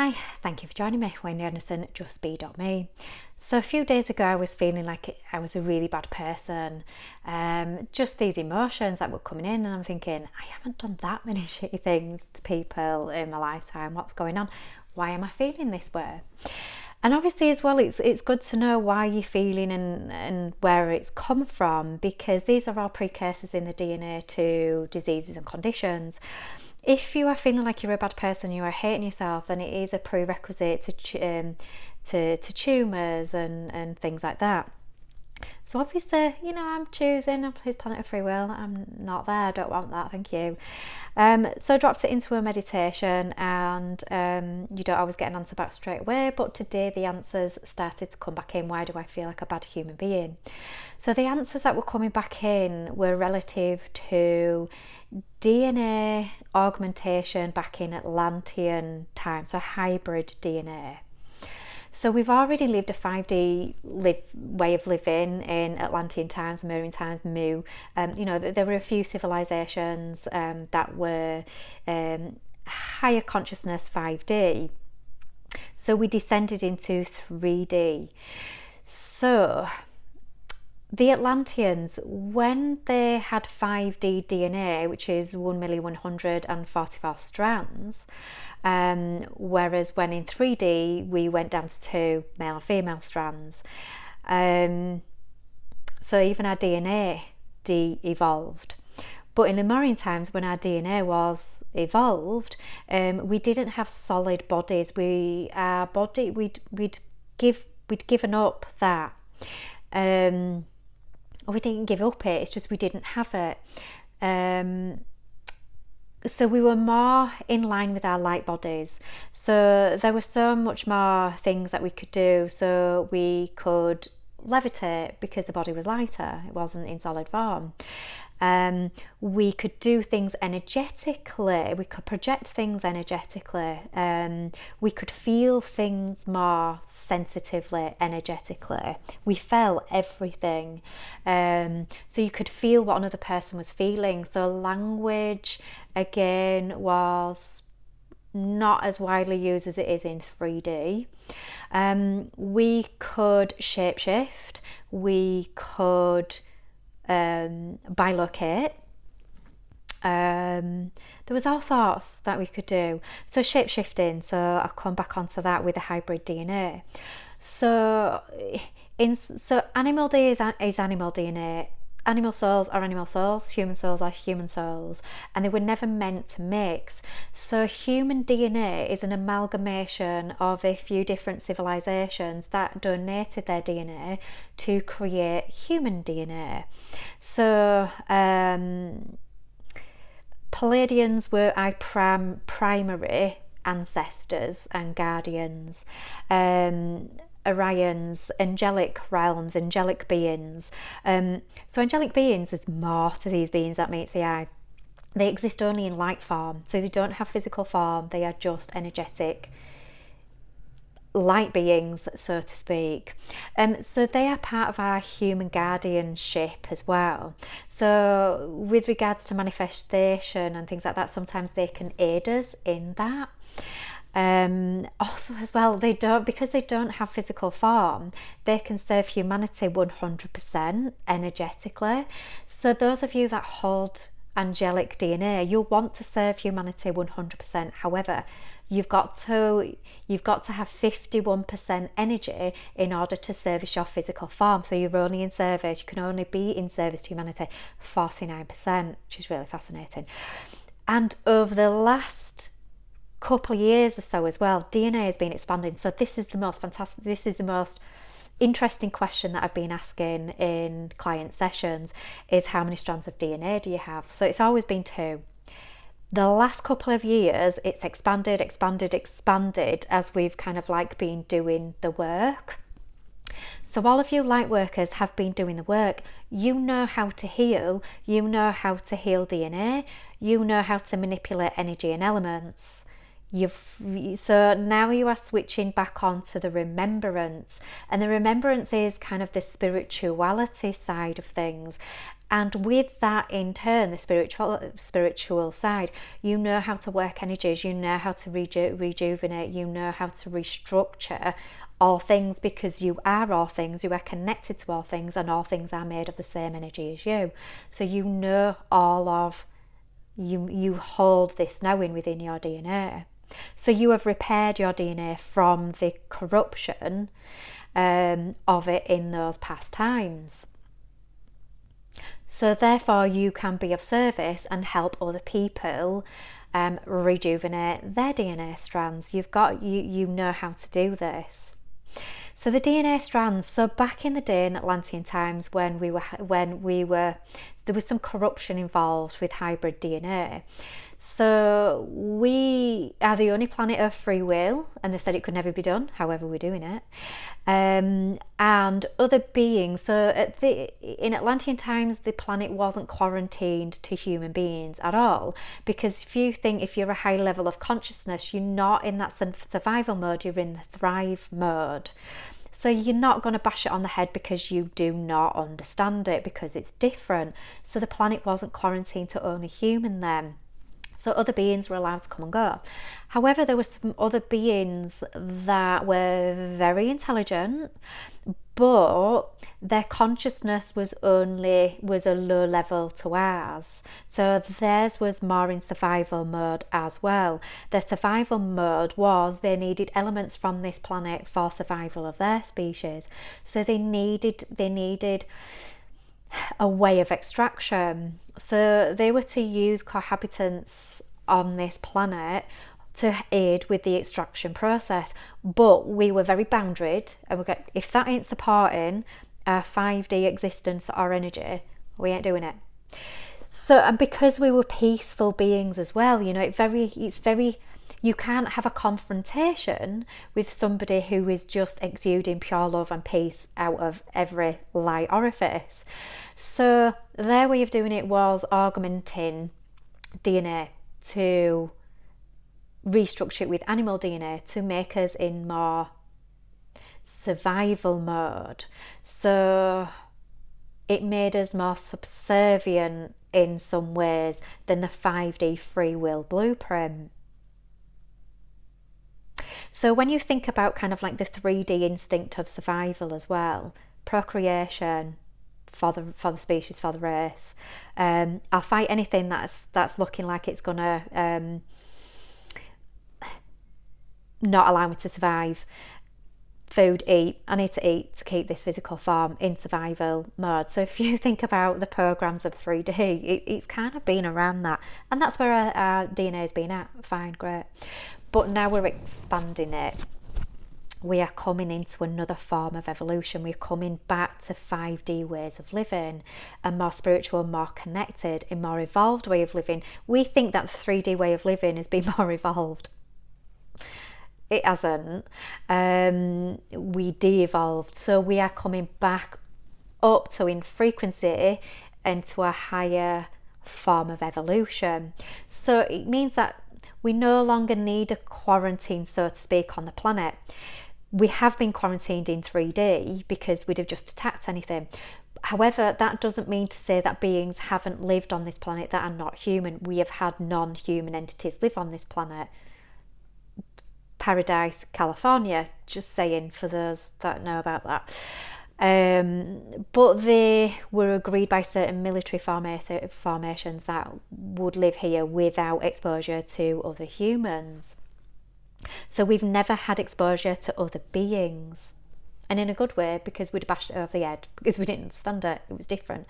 Hi, thank you for joining me, Wendy Anderson, justbe.me. So a few days ago I was feeling like I was a really bad person, just these emotions that were coming in, and I'm thinking, I haven't done that many shitty things to people in my lifetime. What's going on? Why am I feeling this way? And obviously as well, it's good to know why you're feeling and where it's come from, because these are all precursors in the DNA to diseases and conditions. If you are feeling like you're a bad person, you are hating yourself, then it is a prerequisite to tumours and things like that. So obviously, I'm choosing a planet of free will. I'm not there. I don't want that. Thank you. So I dropped it into a meditation, and you don't always get an answer back straight away. But today the answers started to come back in. Why do I feel like a bad human being? So the answers that were coming back in were relative to DNA augmentation back in Atlantean time, so hybrid DNA. So we've already lived a 5D way of living in Atlantean times, Sumerian times, Mu. There were a few civilizations that were higher consciousness 5D. So we descended into 3D. So the Atlanteans, when they had 5D DNA, which is 1,144 strands, whereas when in 3D we went down to 2 male and female strands. So even our DNA de-evolved. But in Lemurian times, when our DNA was evolved, we didn't have solid bodies. We'd given up that. We didn't give up it, it's just we didn't have it. So we were more in line with our light bodies. So there were so much more things that we could do. So we could levitate because the body was lighter, it wasn't in solid form. We could do things energetically, we could project things energetically, we could feel things more sensitively, energetically. We felt everything. So you could feel what another person was feeling. So language, again, was not as widely used as it is in 3D. We could shapeshift, we could bilocate. There was all sorts that we could do. So shape-shifting, so I'll come back onto that with the hybrid DNA. So animal DNA is animal DNA. Animal souls are animal souls, human souls are human souls, and they were never meant to mix. So human DNA is an amalgamation of a few different civilizations that donated their DNA to create human DNA. So Palladians were our primary ancestors and guardians. Orions, angelic realms, angelic beings. So angelic beings, there's more to these beings that meets the eye. They exist only in light form, so they don't have physical form. They are just energetic light beings, so to speak. So they are part of our human guardianship as well. So with regards to manifestation and things like that, sometimes they can aid us in that. Also as well, because they don't have physical form, they can serve humanity 100% energetically. So those of you that hold angelic DNA, you'll want to serve humanity 100%. However, you've got to have 51% energy in order to service your physical form. So you're only in service, you can only be in service to humanity 49%, which is really fascinating. And over the last couple of years or so as well, DNA has been expanding. So this is the most interesting question that I've been asking in client sessions, is how many strands of DNA do you have? So it's always been 2. The last couple of years it's expanded as we've kind of like been doing the work. So all of you light workers have been doing the work. You know how to heal, you know how to heal DNA, you know how to manipulate energy and elements. So now you are switching back onto the remembrance, and the remembrance is kind of the spirituality side of things. And with that, in turn, the spiritual side, you know how to work energies, you know how to rejuvenate, you know how to restructure all things, because you are all things, you are connected to all things, and all things are made of the same energy as you. So you know all of, you hold this knowing within your DNA. So you have repaired your DNA from the corruption of it in those past times. So therefore you can be of service and help other people rejuvenate their DNA strands. You know how to do this. So the DNA strands, so back in the day in Atlantean times, when we were there was some corruption involved with hybrid DNA. So we are the only planet of free will, and they said it could never be done, however we're doing it. And other beings, so in Atlantean times, the planet wasn't quarantined to human beings at all, because if you're a high level of consciousness, you're not in that survival mode, you're in the thrive mode. So you're not going to bash it on the head because you do not understand it, because it's different. So the planet wasn't quarantined to only human then. So other beings were allowed to come and go. However, there were some other beings that were very intelligent, but their consciousness was a low level to ours. So theirs was more in survival mode as well. Their survival mode was they needed elements from this planet for survival of their species. So they needed a way of extraction. So they were to use cohabitants on this planet to aid with the extraction process. But we were very boundaried, and if that ain't supporting our 5D existence or energy, we ain't doing it. So, and because we were peaceful beings as well, it's very you can't have a confrontation with somebody who is just exuding pure love and peace out of every light orifice. So their way of doing it was augmenting DNA to restructure it with animal DNA to make us in more survival mode. So it made us more subservient in some ways than the 5D free will blueprint. So when you think about kind of like the 3D instinct of survival as well, procreation for the species, for the race, I'll fight anything that's looking like it's gonna not allow me to survive. Food, eat, I need to eat to keep this physical form in survival mode. So if you think about the programs of 3D, it's kind of been around that, and that's where our DNA has been at. Fine, great. But now we're expanding it. We are coming into another form of evolution. We're coming back to 5D ways of living, a more spiritual, more connected, a more evolved way of living. We think that the 3D way of living has been more evolved. It hasn't. We de-evolved. So we are coming back up to, in frequency, into a higher form of evolution. So it means that we no longer need a quarantine, so to speak, on the planet. We have been quarantined in 3D because we'd have just attacked anything. However, that doesn't mean to say that beings haven't lived on this planet that are not human. We have had non-human entities live on this planet. Paradise, California, just saying for those that know about that. But they were agreed by certain military formations that would live here without exposure to other humans. So we've never had exposure to other beings, and in a good way, because we'd bashed it over the head because we didn't understand it. It was different,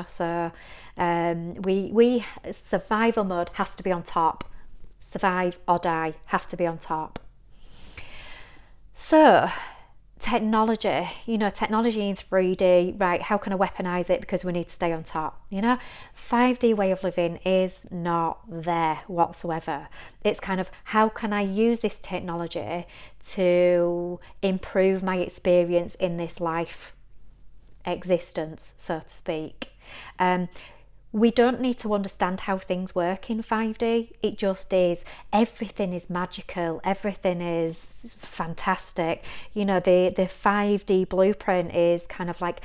So we survival mode has to be on top. Survive or die, have to be on top. So technology in 3D, right? How can I weaponize it because we need to stay on top? 5D way of living is not there whatsoever. It's kind of, how can I use this technology to improve my experience in this life existence, so to speak. We don't need to understand how things work in 5D. It just is. Everything is magical. Everything is fantastic. The 5D blueprint is kind of like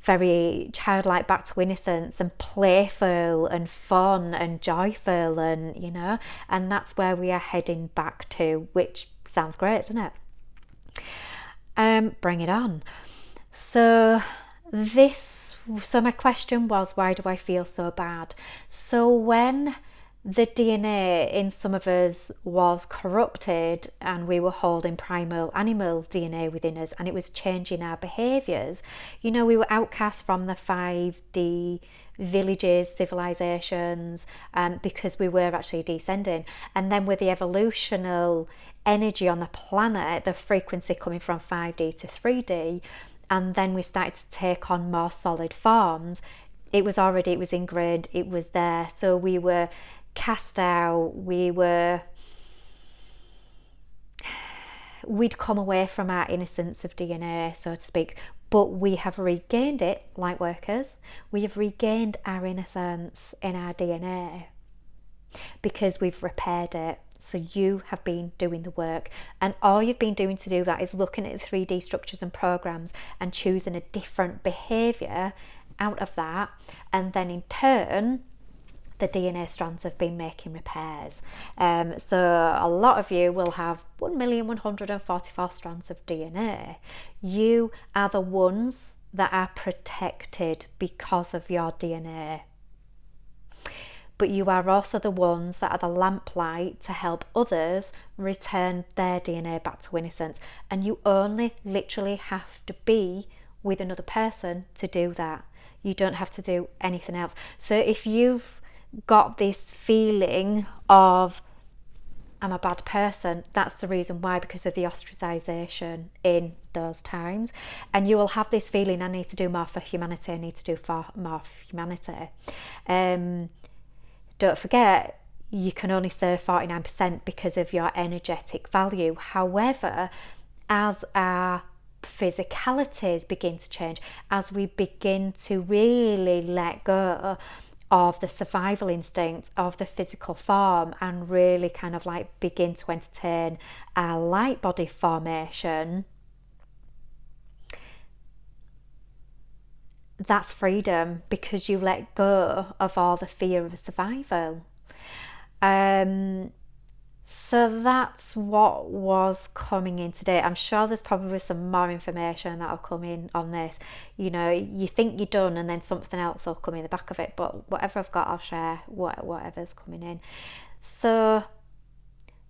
very childlike, back to innocence, and playful and fun and joyful, and and that's where we are heading back to, which sounds great, doesn't it? Bring it on. So my question was, why do I feel so bad? So when the DNA in some of us was corrupted and we were holding primal animal DNA within us, and it was changing our behaviours, we were outcast from the 5D villages, civilizations, because we were actually descending. And then with the evolutional energy on the planet, the frequency coming from 5D to 3D, and then we started to take on more solid forms, it was ingrained, it was there. So we were cast out, we'd come away from our innocence of DNA, so to speak, but we have regained it, light workers. We have regained our innocence in our DNA because we've repaired it. So you have been doing the work, and all you've been doing to do that is looking at the 3D structures and programs and choosing a different behavior out of that, and then in turn the DNA strands have been making repairs. So a lot of you will have 1,144 strands of DNA. You are the ones that are protected because of your DNA. But you are also the ones that are the lamplight to help others return their DNA back to innocence. And you only literally have to be with another person to do that. You don't have to do anything else. So if you've got this feeling of, I'm a bad person, that's the reason why, because of the ostracization in those times. And you will have this feeling, I need to do more for humanity, I need to do more for humanity. Don't forget, you can only serve 49% because of your energetic value. However, as our physicalities begin to change, as we begin to really let go of the survival instinct of the physical form and really kind of like begin to entertain our light body formation, that's freedom, because you let go of all the fear of survival. So that's what was coming in today. I'm sure there's probably some more information that'll come in on this. You think you're done and then something else will come in the back of it, but whatever I've got, I'll share whatever's coming in. So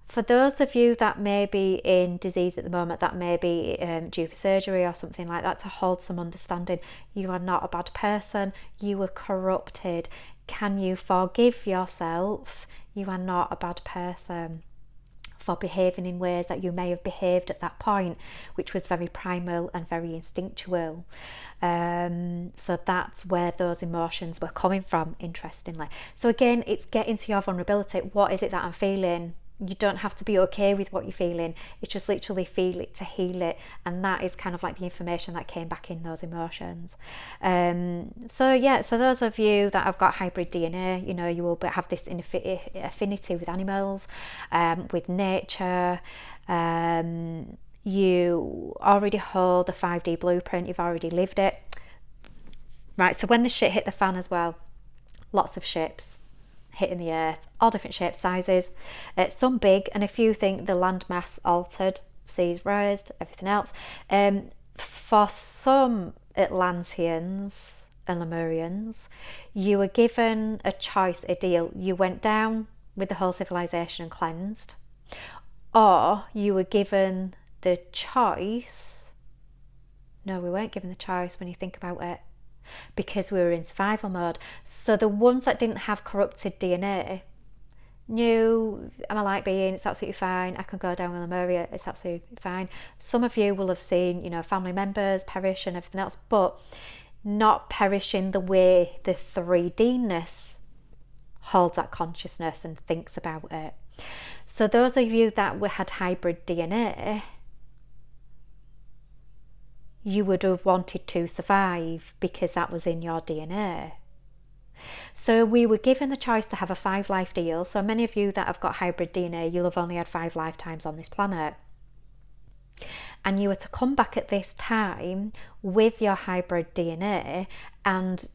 for those of you that may be in disease at the moment, that may be due for surgery or something like that, to hold some understanding, you are not a bad person, you were corrupted. Can you forgive yourself? You are not a bad person for behaving in ways that you may have behaved at that point, which was very primal and very instinctual. So that's where those emotions were coming from, interestingly. So again, it's getting to your vulnerability. What is it that I'm feeling? You don't have to be okay with what you're feeling. It's just literally feel it to heal it. And that is kind of like the information that came back in those emotions. So those of you that have got hybrid DNA, you will have this affinity with animals, with nature. You already hold the 5D blueprint. You've already lived it. Right, so when the shit hit the fan as well, lots of ships hitting the earth, all different shapes, sizes, some big, and a few think the landmass altered, seas raised, everything else. For some Atlanteans and Lemurians, you were given a choice, a deal. You went down with the whole civilization and cleansed, or you were given the choice. No, we weren't given the choice when you think about it, because we were in survival mode. So the ones that didn't have corrupted DNA knew, I'm a light being, it's absolutely fine, I can go down with Lemuria, it's absolutely fine. Some of you will have seen, family members perish and everything else, but not perish in the way the 3D-ness holds that consciousness and thinks about it. So those of you that had hybrid DNA, you would have wanted to survive because that was in your DNA. So we were given the choice to have a 5-life deal. So many of you that have got hybrid DNA, you'll have only had 5 lifetimes on this planet. and you were to come back at this time with your hybrid DNA and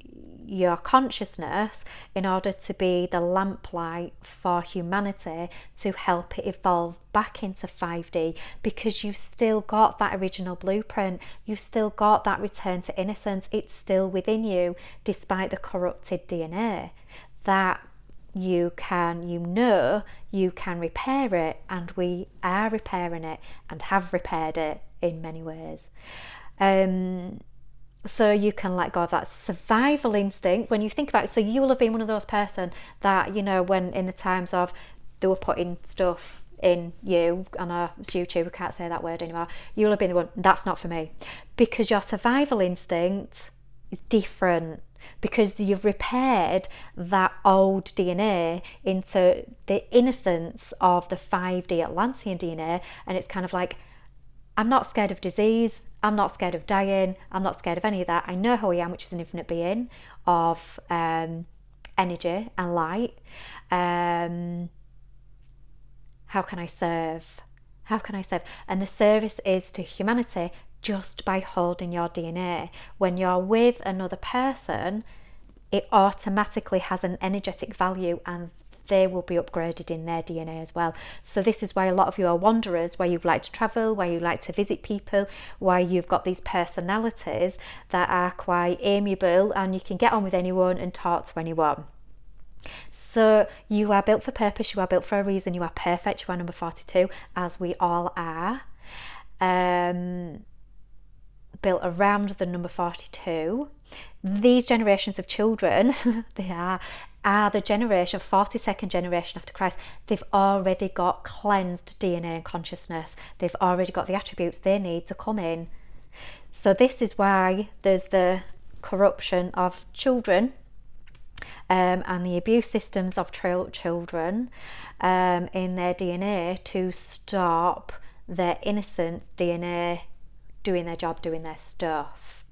your consciousness in order to be the lamplight for humanity to help it evolve back into 5D, because you've still got that original blueprint, you've still got that return to innocence, it's still within you despite the corrupted DNA, that you can repair it, and we are repairing it and have repaired it in many ways. So you can let go of that survival instinct when you think about it. So you'll have been one of those person that, you know, when in the times of they were putting stuff in you, on a YouTube, we can't say that word anymore, you'll have been the one, that's not for me, because your survival instinct is different, because you've repaired that old DNA into the innocence of the 5D Atlantean DNA, and it's kind of like, I'm not scared of disease, I'm not scared of dying, I'm not scared of any of that. I know who I am, which is an infinite being of energy and light. How can I serve? How can I serve? And the service is to humanity just by holding your DNA. When you're with another person, it automatically has an energetic value, and they will be upgraded in their DNA as well. So this is why a lot of you are wanderers, why you like to travel, why you like to visit people, why you've got these personalities that are quite amiable and you can get on with anyone and talk to anyone. So you are built for purpose, you are built for a reason, you are perfect, you are number 42, as we all are. Built around the number 42. These generations of children, they are the generation, 42nd generation after Christ. They've already got cleansed DNA and consciousness. They've already got the attributes they need to come in. So this is why there's the corruption of children and the abuse systems of children in their DNA to stop their innocent DNA doing their job, doing their stuff.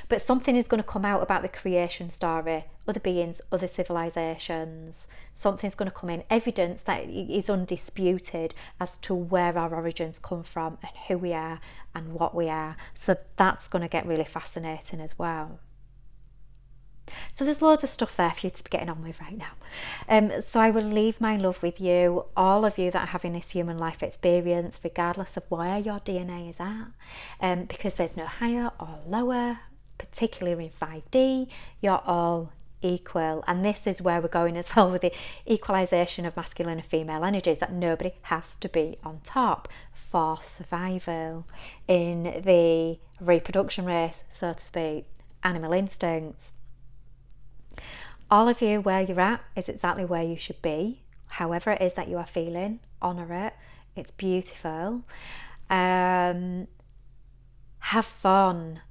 But something is going to come out about the creation story, other beings, other civilizations. Something's going to come in, evidence that is undisputed as to where our origins come from and who we are and what we are. So that's going to get really fascinating as well. So there's loads of stuff there for you to be getting on with right now. So I will leave my love with you, all of you that are having this human life experience, regardless of where your DNA is at, because there's no higher or lower, particularly in 5D, you're all equal. And this is where we're going as well with the equalization of masculine and female energies, that nobody has to be on top for survival in the reproduction race, so to speak, animal instincts. All of you, where you're at is exactly where you should be. However it is that you are feeling, honour it. It's beautiful. Have fun,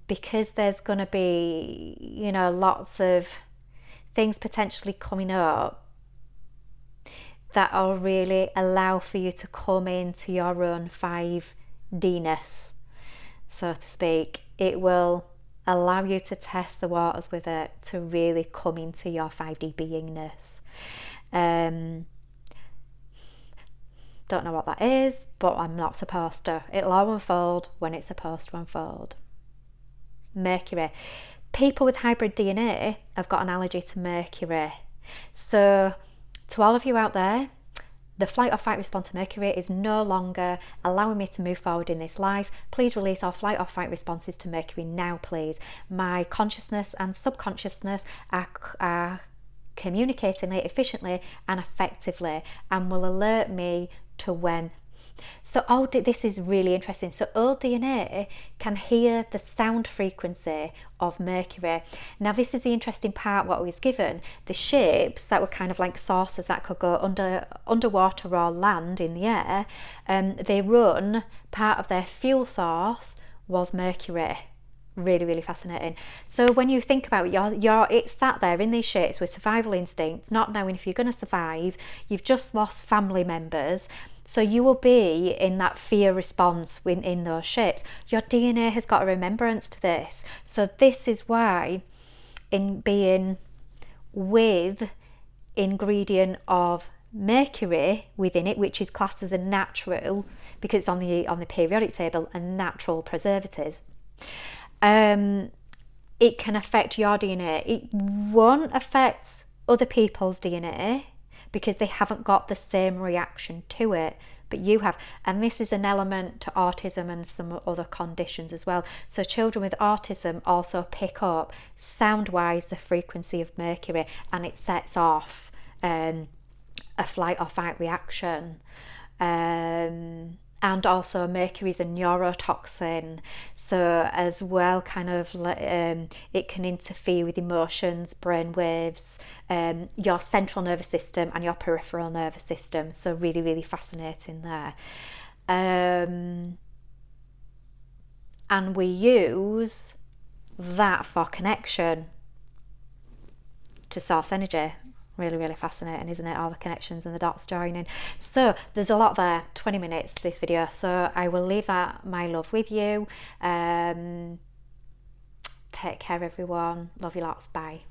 because there's going to be, you know, lots of things potentially coming up that will really allow for you to come into your own 5D-ness, so to speak. It will allow you to test the waters with it, to really come into your 5D beingness. Don't know what that is, but I'm not supposed to. It'll all unfold when it's supposed to unfold. Mercury. People with hybrid DNA have got an allergy to Mercury. So to all of you out there, the flight or fight response to Mercury is no longer allowing me to move forward in this life. Please release all flight or fight responses to Mercury now, please. My consciousness and subconsciousness are communicating it efficiently and effectively, and will alert me to when. So this is really interesting. So old DNA can hear the sound frequency of Mercury. Now this is the interesting part, what was given. The ships that were kind of like saucers that could go underwater or land in the air, they run, part of their fuel source was Mercury. Really, really fascinating. So when you think about it, it's sat there in these ships with survival instincts, not knowing if you're going to survive. You've just lost family members. So you will be in that fear response in those ships. Your DNA has got a remembrance to this. So this is why, in being with ingredient of mercury within it, which is classed as a natural, because it's on the periodic table, a natural preservative. It can affect your DNA. It won't affect other people's DNA because they haven't got the same reaction to it, but you have. And this is an element to autism and some other conditions as well. So children with autism also pick up, sound-wise, the frequency of mercury, and it sets off a flight or fight reaction. And also mercury is a neurotoxin, so as well, kind of it can interfere with emotions, brain waves, your central nervous system and your peripheral nervous system. So really, really fascinating there. And we use that for connection to source energy. Really, really fascinating, isn't it? All the connections and the dots joining. So there's a lot there. 20 minutes this video, so I will leave that, my love, with you. Take care, everyone. Love you lots. Bye.